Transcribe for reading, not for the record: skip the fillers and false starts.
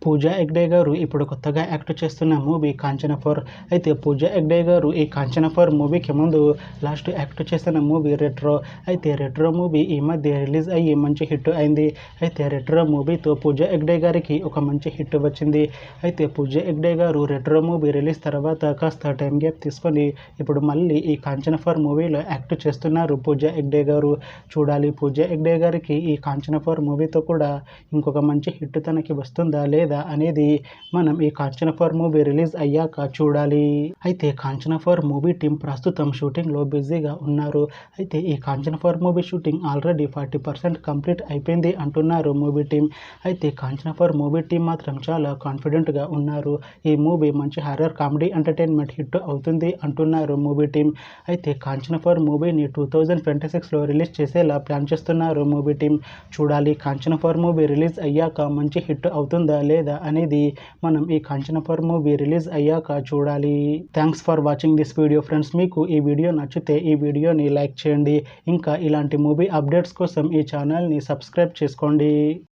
పూజా హెగ్డే గారు ఇప్పుడు కొత్తగా యాక్ట్ చేస్తున్న మూవీ కాంచన 4. అయితే పూజా హెగ్డే గారు ఈ కాంచన 4 మూవీకి ముందు లాస్ట్ యాక్ట్ చేసిన మూవీ రెట్రో. అయితే రెట్రో మూవీ ఈ మధ్య రిలీజ్ అయ్యి మంచి హిట్ అయింది. అయితే రెట్రో మూవీతో పూజా హెగ్డే గారికి ఒక మంచి హిట్ వచ్చింది. అయితే పూజా హెగ్డే గారు రెట్రో మూవీ రిలీజ్ తర్వాత కాస్త టైం గ్యాప్ తీసుకొని ఇప్పుడు మళ్ళీ ఈ కాంచన 4 మూవీలో యాక్ట్ చేస్తున్నారు పూజా హెగ్డే గారు. చూడాలి పూజా హెగ్డే గారికి ఈ కాంచన 4 మూవీతో కూడా ఇంకొక మంచి హిట్ తనకి వస్తుందా లేదా అనేది మనం ఈ కాంచన 4 మూవీ రిలీజ్ అయ్యాక చూడాలి. అయితే కాంచన 4 మూవీ టీం ప్రస్తుతం షూటింగ్లో బిజీగా ఉన్నారు. అయితే ఈ Kanchana 4 movie shooting already 40% complete అయిపోయింది అంటున్నారు మూవీ టీం. అయితే కాంచన 4 మూవీ టీం మాత్రం చాలా కాన్ఫిడెంట్గా ఉన్నారు. ఈ మూవీ మంచి హారర్ కామెడీ ఎంటర్టైన్మెంట్ హిట్ అవుతుంది అంటున్నారు మూవీ టీం. అయితే కాంచన 4 మూవీని 2026లో రిలీజ్ చేసేలా ప్లాన్ చేస్తున్నారు మూవీ టీం. చూడాలి కాంచన 4 మూవీ రిలీజ్ అయ్యాక మంచి హిట్ అవుతుందా లేదా అనేది మనం ఈ కాంచన 4 మూవీ రిలీజ్ అయ్యాక చూడాలి. Thanks for watching this video friends. మీకు ఈ వీడియో నచ్చితే ఈ వీడియోని లైక్ చేయండి. ఇంకా ఇలాంటి మూవీ అప్డేట్స్ కోసం ఈ ఛానల్ని సబ్స్క్రైబ్ చేసుకోండి.